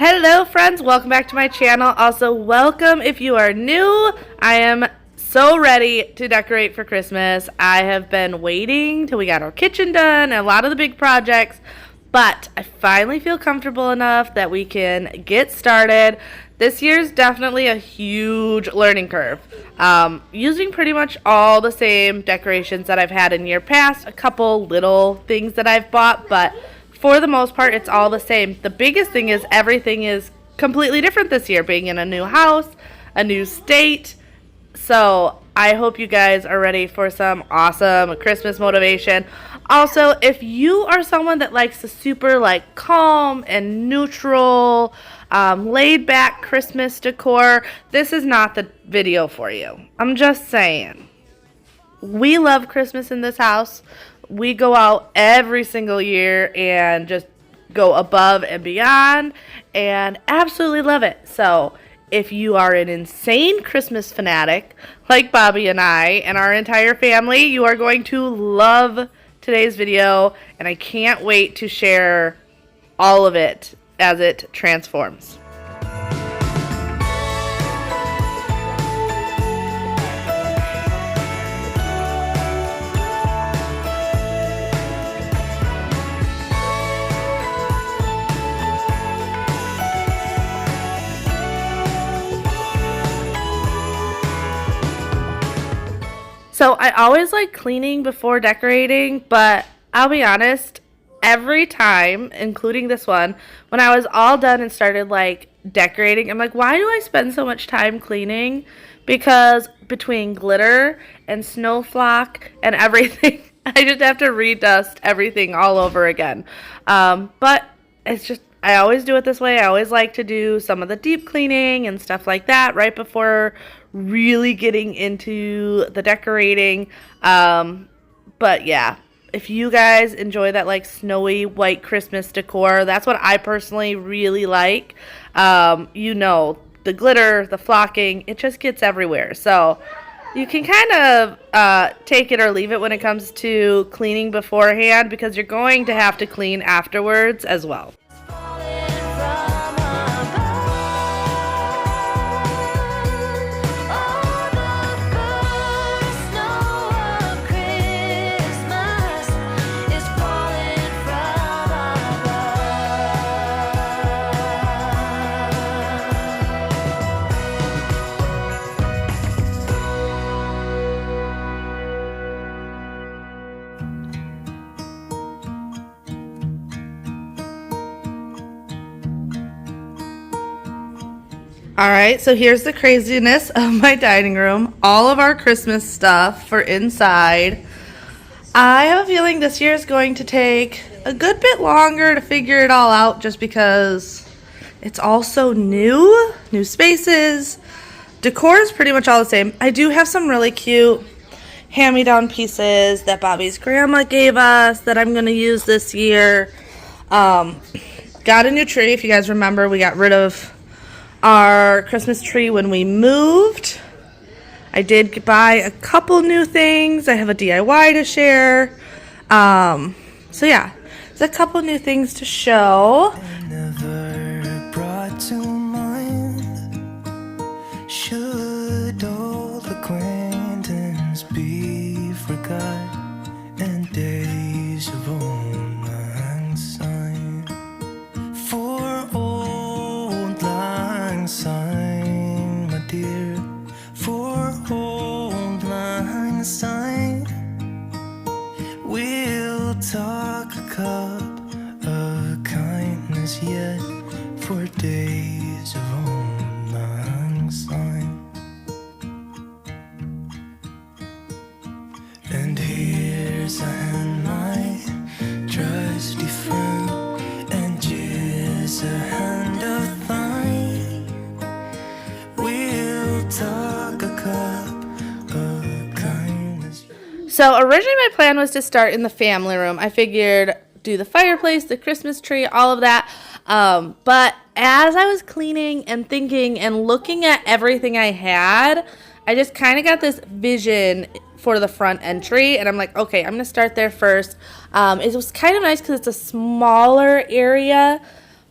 Hello friends, welcome back to my channel. Also welcome if you are new. I am so ready to decorate for Christmas. I have been waiting till we got our kitchen done and a lot of the big projects, but I finally feel comfortable enough that we can get started. This year's definitely a huge learning curve. Using pretty much all the same decorations that I've had in year past, a couple little things that I've bought, but for the most part, it's all the same. The biggest thing is everything is completely different this year, being in a new house, a new state. So I hope you guys are ready for some awesome Christmas motivation. Also, if you are someone that likes the super calm and neutral, laid back Christmas decor, this is not the video for you. I'm just saying. We love Christmas in this house. We go out every single year and just go above and beyond and absolutely love it. So if you are an insane Christmas fanatic like Bobby and I and our entire family, you are going to love today's video, and I can't wait to share all of it as it transforms. So I always like cleaning before decorating, but I'll be honest, every time, including this one, when I was all done and started decorating, I'm like, why do I spend so much time cleaning? Because between glitter and snow flock and everything, I just have to redust everything all over again. But it's just, I always do it this way. I always like to do some of the deep cleaning and stuff like that right before really getting into the decorating. But yeah, if you guys enjoy that snowy white Christmas decor, that's what I personally really like. You know, the glitter, the flocking, it just gets everywhere. So you can kind of take it or leave it when it comes to cleaning beforehand, because you're going to have to clean afterwards as well. Alright, so here's the craziness of my dining room. All of our Christmas stuff for inside. I have a feeling this year is going to take a good bit longer to figure it all out, just because it's all so new spaces. Decor is pretty much all the same. I do have some really cute hand-me-down pieces that Bobby's grandma gave us that I'm going to use this year. Got a new tree. If you guys remember, we got rid of our Christmas tree when we moved. I did buy a couple new things. I have a DIY to share. So yeah, there's a couple new things to show. Never brought to mind, should old acquaintance be forgot, and days of old lang syne, for old lang syne, my dear, for old lang syne, we'll talk a cup of kindness yet, for days of old lang syne. And here's a hand, my trusty friend, and here's a hand of thine. We'll talk a cup of kindness. So originally my plan was to start in the family room. I figured do the fireplace, the Christmas tree, all of that. But as I was cleaning and thinking and looking at everything I had, I just kind of got this vision for the front entry, and I'm like, okay, I'm gonna start there first. It was kind of nice because it's a smaller area,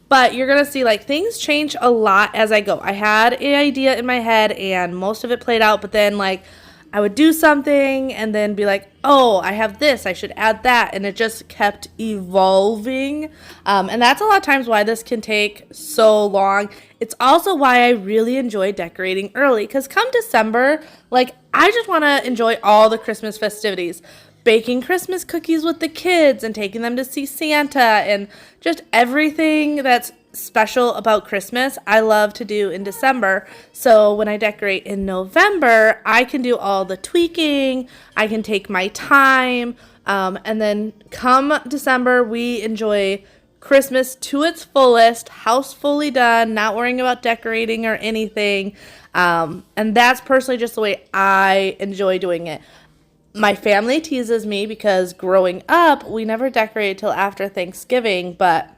But you're going to see like things change a lot as I go. I had an idea in my head and most of it played out, but then like I would do something and then be like, oh, I have this, I should add that. And it just kept evolving. And that's a lot of times why this can take so long. It's also why I really enjoy decorating early. Because come December, like I just want to enjoy all the Christmas festivities. Baking Christmas cookies with the kids and taking them to see Santa and just everything that's special about Christmas I love to do in December. So when I decorate in November, I can do all the tweaking, I can take my time, and then come December we enjoy Christmas to its fullest, house fully done, not worrying about decorating or anything, and that's personally just the way I enjoy doing it. My family teases me because growing up we never decorated till after Thanksgiving, but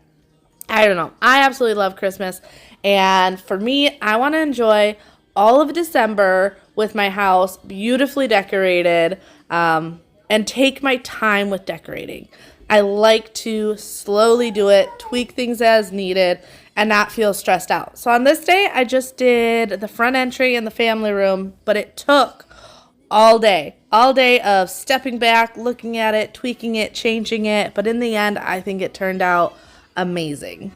I don't know. I absolutely love Christmas. And for me, I want to enjoy all of December with my house beautifully decorated, and take my time with decorating. I like to slowly do it, tweak things as needed, and not feel stressed out. So on this day, I just did the front entry and the family room, but it took all day of stepping back, looking at it, tweaking it, changing it. But in the end, I think it turned out amazing.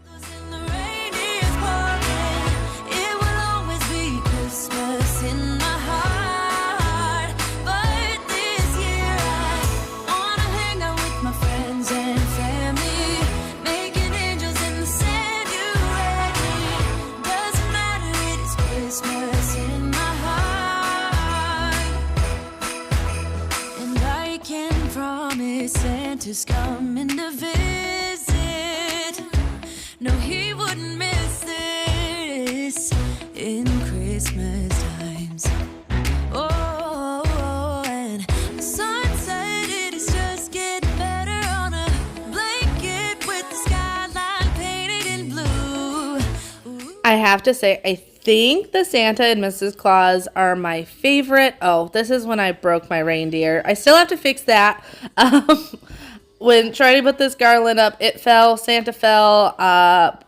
Santa's coming to visit. No, he wouldn't miss this in Christmas times. Oh, and the sunset, it is just getting better on a blanket with the skyline painted in blue. I have to say, I think the Santa and Mrs. Claus are my favorite. Oh, this is when I broke my reindeer. I still have to fix that. When trying to put this garland up, it fell. Santa fell.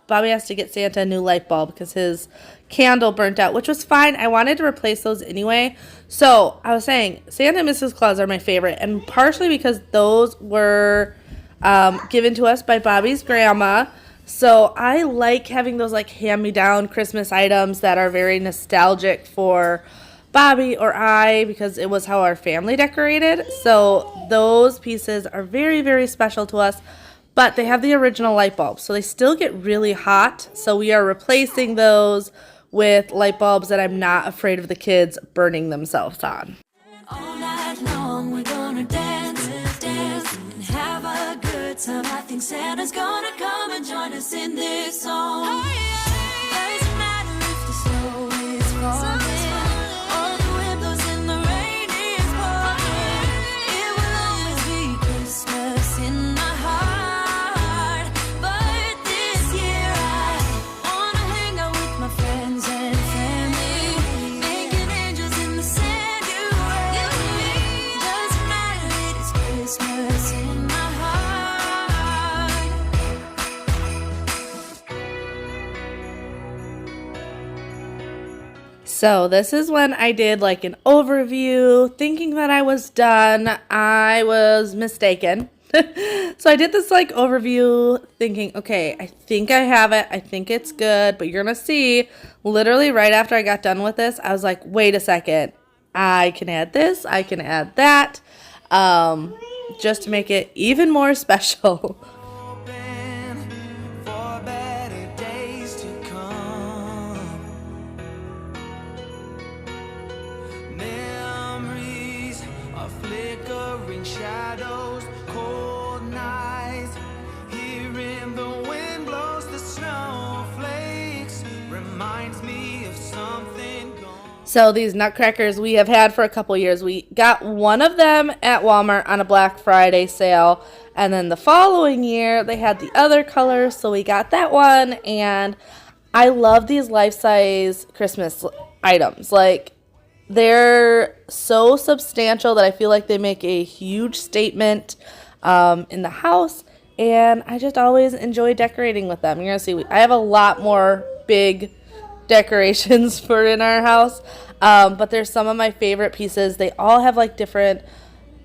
Bobby has to get Santa a new light bulb because his candle burnt out, which was fine. I wanted to replace those anyway. So I was saying Santa and Mrs. Claus are my favorite, and partially because those were given to us by Bobby's grandma. So I like having those like hand-me-down Christmas items that are very nostalgic for Bobby or I, because it was how our family decorated. So those pieces are very, very special to us, but they have the original light bulbs, so they still get really hot. So we are replacing those with light bulbs that I'm not afraid of the kids burning themselves on. All night long we're gonna dance and have a good time. I think Santa's gonna come and join us in this song. Doesn't matter if the snow is falling, all the windows in the rain is pouring. It will always be Christmas in my heart. But this year I wanna hang out with my friends and family, making angels in the sand. You and me, doesn't matter, it is Christmas in my heart. So this is when I did like an overview, thinking that I was done. I was mistaken. So I did this like overview thinking, okay, I think I have it. I think it's good. But you're going to see literally right after I got done with this, I was like, wait a second. I can add this. I can add that. Just to make it even more special. Hoping for better days to come. Memories of flickering shadows, cold nights, hearing the wind blows the snowflakes, reminds me of something gone. So these nutcrackers we have had for a couple years. We got one of them at Walmart on a Black Friday sale. And then the following year, they had the other colors. So we got that one. And I love these life-size Christmas items. Like, they're so substantial that I feel like they make a huge statement in the house. and I just always enjoy decorating with them. You're going to see, I have a lot more big decorations for in our house, but there's some of my favorite pieces. They all have like different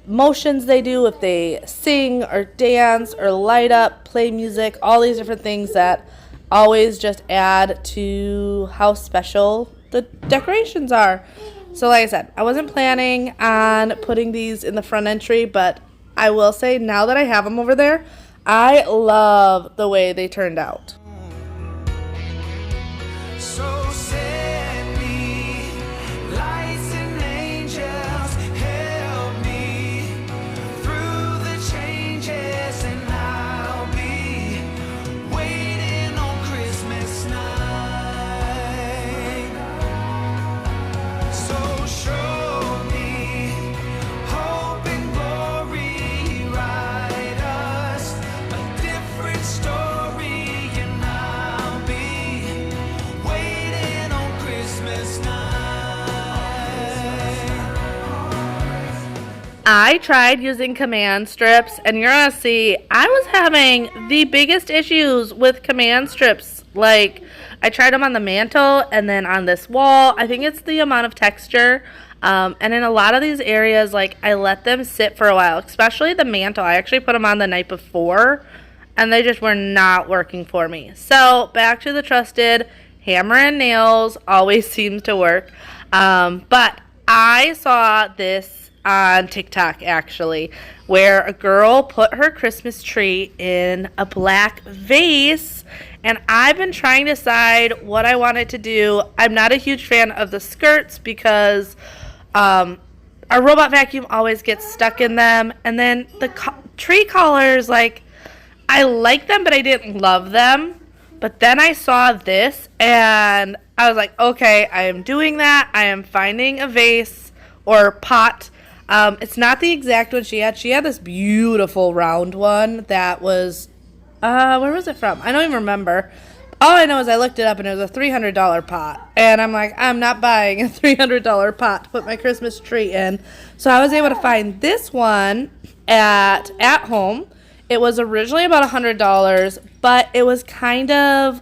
motions they do, if they sing or dance or light up, play music, all these different things that always just add to how special the decorations are. So like I said, I wasn't planning on putting these in the front entry, but I will say now that I have them over there, I love the way they turned out. So send me lights and angels, help me through the changes, and I'll be waiting on Christmas night. So show me hope and glory, write us a different story, and I'll be waiting on Christmas night. I tried using command strips, and you're gonna see I was having the biggest issues with command strips. Like, I tried them on the mantle and then on this wall. I think it's the amount of texture. And in a lot of these areas, like, I let them sit for a while, especially the mantle. I actually put them on the night before, and they just were not working for me. So back to the trusted hammer and nails always seems to work. But I saw this on TikTok actually, where a girl put her Christmas tree in a black vase, and I've been trying to decide what I wanted to do. I'm not a huge fan of the skirts because our robot vacuum always gets stuck in them, and then the tree collars, like, I like them, but I didn't love them. But then I saw this, and I was like, okay, I am doing that. I am finding a vase or pot. It's not the exact one she had. She had this beautiful round one that was, where was it from? I don't even remember. All I know is I looked it up, and it was a $300 pot. And I'm like, I'm not buying a $300 pot to put my Christmas tree in. So I was able to find this one at home. It was originally about $100, but it was kind of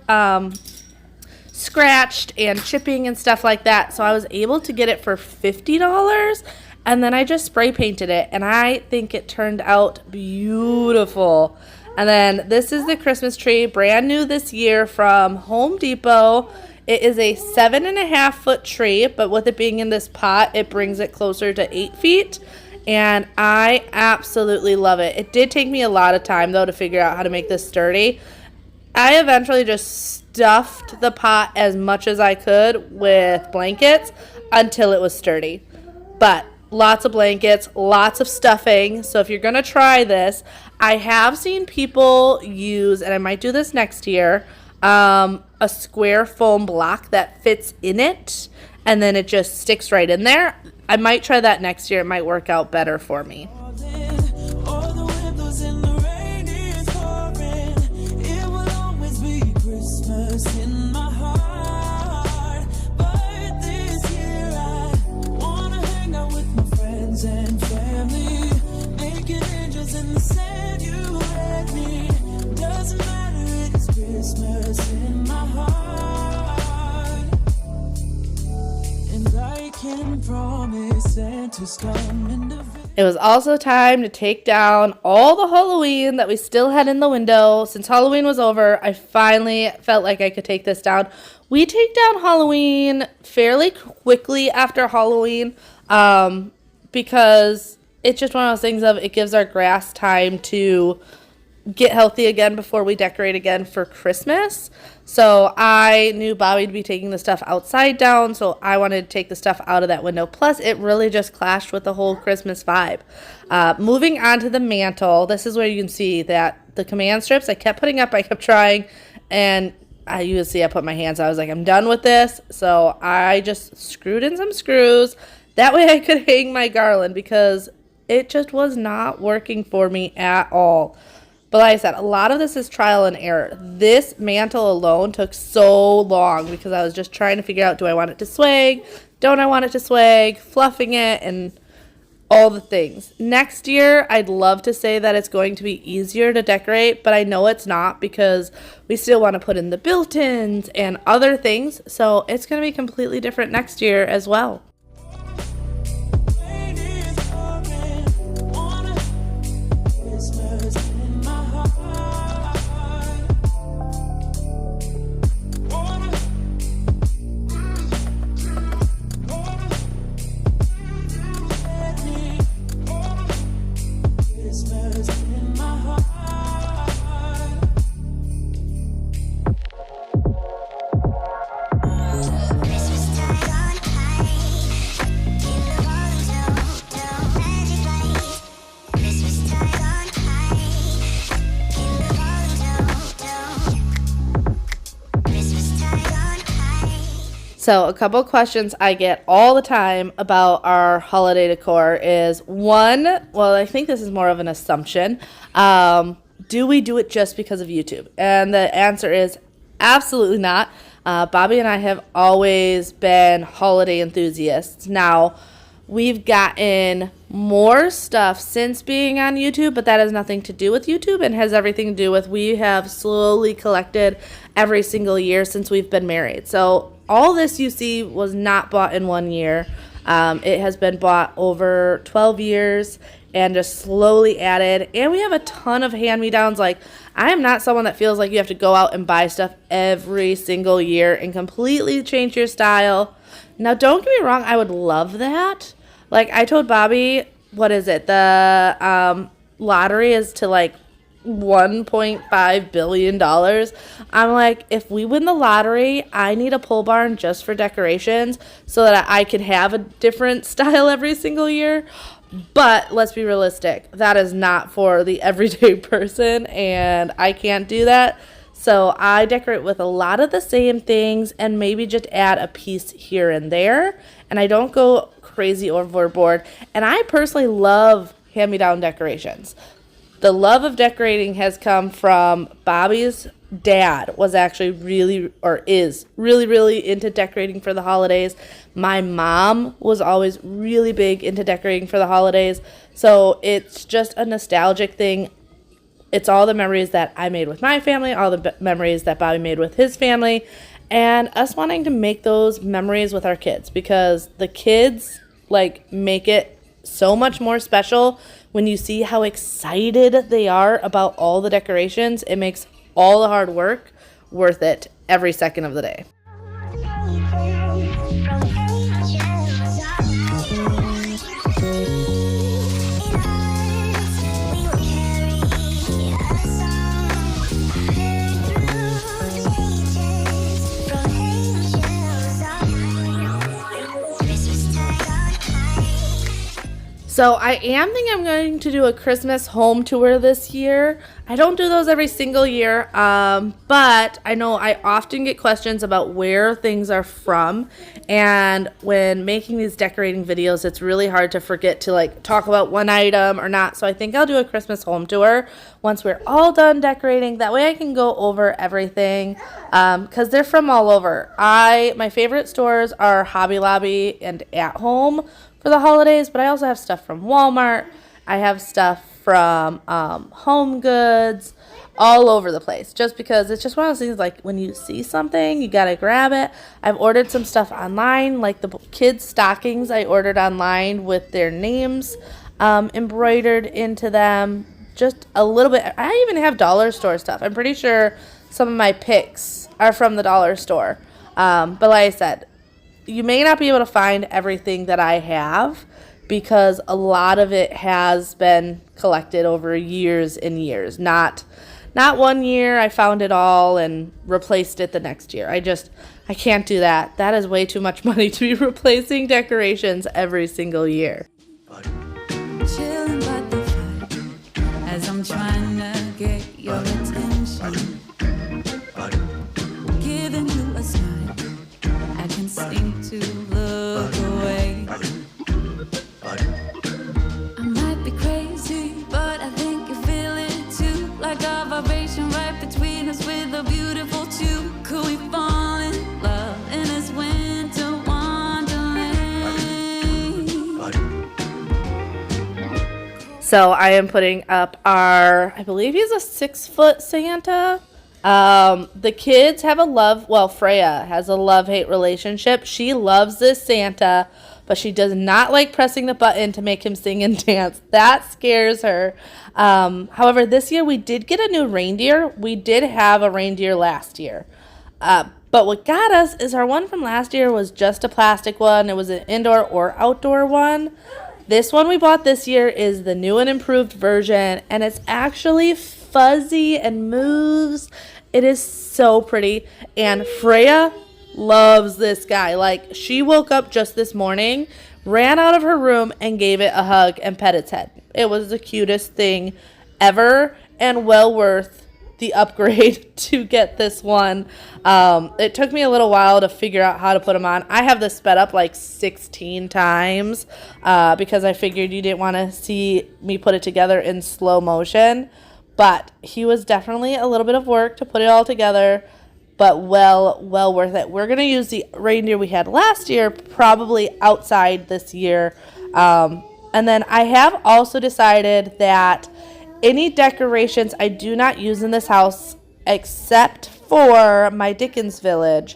scratched and chipping and stuff like that. So I was able to get it for $50, and then I just spray painted it, and I think it turned out beautiful. And then this is the Christmas tree, brand new this year from Home Depot. It is a 7.5 foot tree, but with it being in this pot, it brings it closer to 8 feet. And I absolutely love it. It did take me a lot of time, though, to figure out how to make this sturdy. I eventually just stuffed the pot as much as I could with blankets until it was sturdy. But lots of blankets, lots of stuffing. So if you're going to try this, I have seen people use, and I might do this next year, a square foam block that fits in it, and then it just sticks right in there. I might try that next year. It might work out better for me. All the windows and the rain is pouring. It will always be Christmas in my heart. But this year I wanna hang out with my friends and family, making angels in the sand. You and me, doesn't matter, it's Christmas in my heart. And I can promise Santa's coming to visit. It was also time to take down all the Halloween that we still had in the window. Since Halloween was over, I finally felt like I could take this down. We take down Halloween fairly quickly after Halloween because it's just one of those things of it gives our grass time to get healthy again before we decorate again for Christmas. So I knew Bobby would be taking the stuff outside down, so I wanted to take the stuff out of that window. Plus, it really just clashed with the whole Christmas vibe. Moving on to the mantle, this is where you can see that the command strips I kept putting up, I kept trying, and you can see I put my hands out. I was like, I'm done with this. So I just screwed in some screws. That way I could hang my garland because it just was not working for me at all. But like I said, a lot of this is trial and error. This mantle alone took so long because I was just trying to figure out, do I want it to swag? Don't I want it to swag? Fluffing it. And all the things. Next year, I'd love to say that it's going to be easier to decorate, but I know it's not because we still want to put in the built-ins and other things. So it's going to be completely different next year as well. So a couple questions I get all the time about our holiday decor is one, well, I think this is more of an assumption. Do we do it just because of YouTube? And the answer is absolutely not. Bobby and I have always been holiday enthusiasts. Now, we've gotten more stuff since being on YouTube, but that has nothing to do with YouTube and has everything to do with we have slowly collected every single year since we've been married. So all this you see was not bought in 1 year. It has been bought over 12 years and just slowly added. And we have a ton of hand-me-downs. Like, I am not someone that feels like you have to go out and buy stuff every single year and completely change your style. Now, don't get me wrong, I would love that. Like, I told Bobby, what is it? The lottery is to, like, $1.5 billion. I'm like, if we win the lottery, I need a pole barn just for decorations so that I could have a different style every single year. But let's be realistic. That is not for the everyday person, and I can't do that. So I decorate with a lot of the same things and maybe just add a piece here and there. And I don't go crazy overboard. And I personally love hand-me-down decorations. The love of decorating has come from Bobby's dad was actually is really into decorating for the holidays. My mom was always really big into decorating for the holidays. So it's just a nostalgic thing. It's all the memories that I made with my family, all the memories that Bobby made with his family, and us wanting to make those memories with our kids because the kids make it so much more special when you see how excited they are about all the decorations. It makes all the hard work worth it every second of the day. So I am thinking I'm going to do a Christmas home tour this year. I don't do those every single year, but I know I often get questions about where things are from. And when making these decorating videos, it's really hard to forget to talk about one item or not. So I think I'll do a Christmas home tour once we're all done decorating. That way I can go over everything because they're from all over. My favorite stores are Hobby Lobby and At Home for the holidays, but I also have stuff from Walmart. I have stuff from Home Goods, all over the place, just because it's just one of those things, when you see something, you gotta grab it. I've ordered some stuff online, like the kids' stockings I ordered online with their names embroidered into them, just a little bit. I even have dollar store stuff. I'm pretty sure some of my picks are from the dollar store, but like I said, you may not be able to find everything that I have because a lot of it has been collected over years and years. Not 1 year I found it all and replaced it the next year. I can't do that. That is way too much money to be replacing decorations every single year. Chilling by the fire as I'm trying to get your attention. Giving you a smile, I can seem to look away. I might be crazy, but I think you feel it too. Like a vibration right between us with a beautiful tune. Could we fall in love in this winter wonderland? So I am putting up our, I believe he's a 6-foot Santa. The kids have a love, well, Freya has a love-hate relationship. She loves this Santa, but she does not like pressing the button to make him sing and dance. That scares her. However, this year we did get a new reindeer. We did have a reindeer last year. But what got us is our one from last year was just a plastic one. It was an indoor or outdoor one. This one we bought this year is the new and improved version, and it's actually fuzzy and moves. It is so pretty, and Freya loves this guy. Like, she woke up just this morning, ran out of her room, and gave it a hug and pet its head. It was the cutest thing ever, and well worth the upgrade to get this one. It took me a little while to figure out how to put them on. I have this sped up like 16 times because I figured you didn't want to see me put it together in slow motion. But he was definitely a little bit of work to put it all together, but well worth it. We're going to use the reindeer we had last year probably outside this year. And then I have also decided that any decorations I do not use in this house except for my Dickens Village,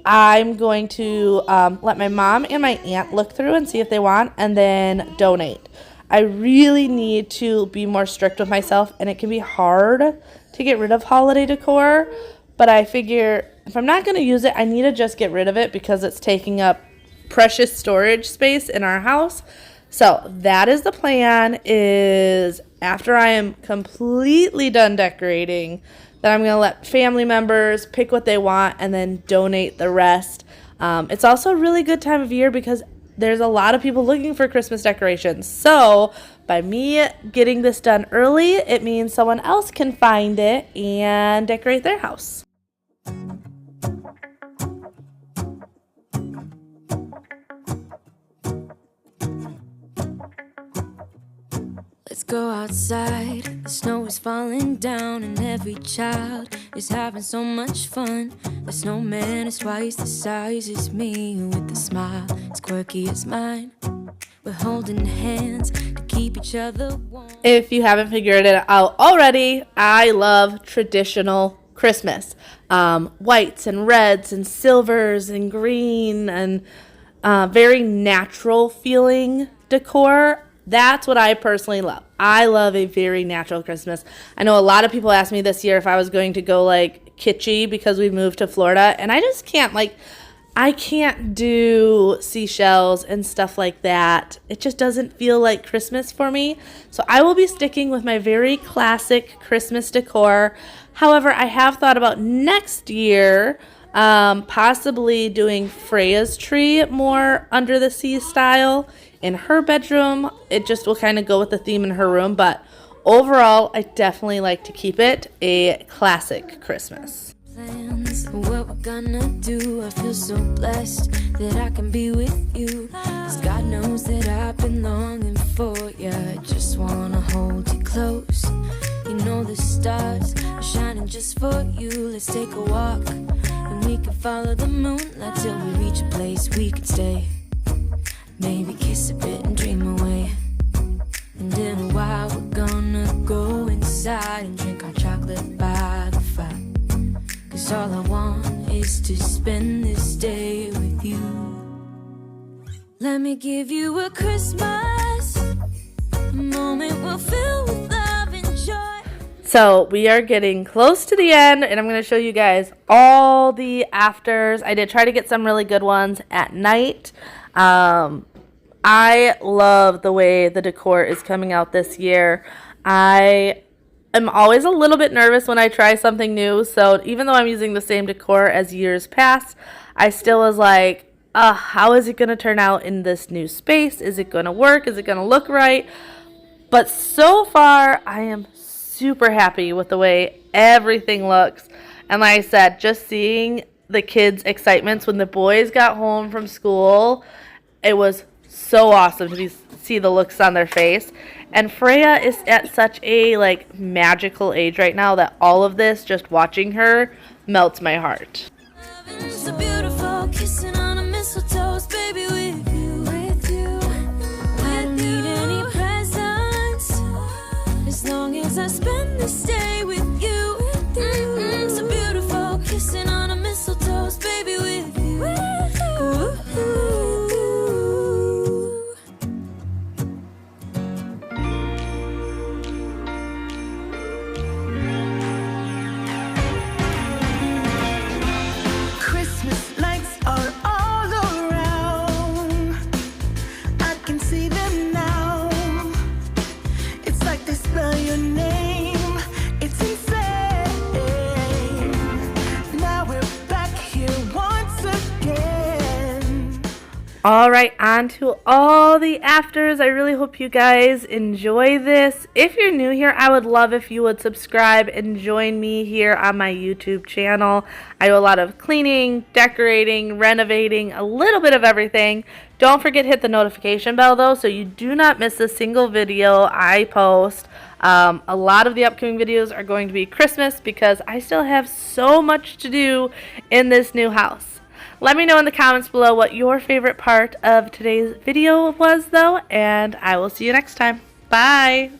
I'm going to let my mom and my aunt look through and see if they want, and then donate. I really need to be more strict with myself, and it can be hard to get rid of holiday decor, but I figure if I'm not going to use it, I need to just get rid of it because it's taking up precious storage space in our house. So that is the plan, is after I am completely done decorating, then I'm going to let family members pick what they want and then donate the rest. It's also a really good time of year because there's a lot of people looking for Christmas decorations. So by me getting this done early, it means someone else can find it and decorate their house. Let's go outside, the snow is falling down and every child is having so much fun. The snowman is twice the size as me, with a smile as quirky as mine. We're holding hands to keep each other warm. If you haven't figured it out already, I love traditional Christmas. Whites and reds and silvers and green and very natural feeling decor. That's what I personally love. I love a very natural Christmas. I know a lot of people asked me this year if I was going to go like kitschy because we moved to Florida, and I just can't. Like, I can't do seashells and stuff like that. It just doesn't feel like Christmas for me. So I will be sticking with my very classic Christmas decor. However, I have thought about next year possibly doing Freya's tree more under the sea style in her bedroom. It just will kind of go with the theme in her room, but overall I definitely like to keep it a classic Christmas. Plans, what we're gonna do. I feel so blessed that I can be with you, 'cause God knows that I've been longing for you. I just wanna hold you close. You know the stars are shining just for you. Let's take a walk and we can follow the moonlight till we reach a place we can stay. Maybe kiss a bit and dream away. And in a while we're gonna go inside and drink our chocolate by the fire. 'Cause all I want is to spend this day with you. Let me give you a Christmas moment we'll fill with love and joy. So we are getting close to the end, and I'm going to show you guys all the afters. I did try to get some really good ones at night. I love the way the decor is coming out this year. I am always a little bit nervous when I try something new, so even though I'm using the same decor as years past, I still was like, how is it going to turn out in this new space? Is it going to work? Is it going to look right? But so far, I am super happy with the way everything looks. And like I said, just seeing the kids' excitements when the boys got home from school, it was so awesome to see the looks on their face. And Freya is at such a like magical age right now that all of this, just watching her, melts my heart. So beautiful, kissing on a mistletoe, baby, with you. I don't need any presents, long as I spend this day with you. So beautiful, kissing on a mistletoe, baby, with you. Ooh. Christmas lights are all around. I can see them now. It's like they spell your name. It's insane. Now we're back here once again. All right, on to all the afters. I really hope you guys enjoy this. If you're new here, I would love if you would subscribe and join me here on my YouTube channel. I do a lot of cleaning, decorating, renovating, a little bit of everything. Don't forget to hit the notification bell though, so you do not miss a single video I post. A lot of the upcoming videos are going to be Christmas because I still have so much to do in this new house. Let me know in the comments below what your favorite part of today's video was though, and I will see you next time. Bye!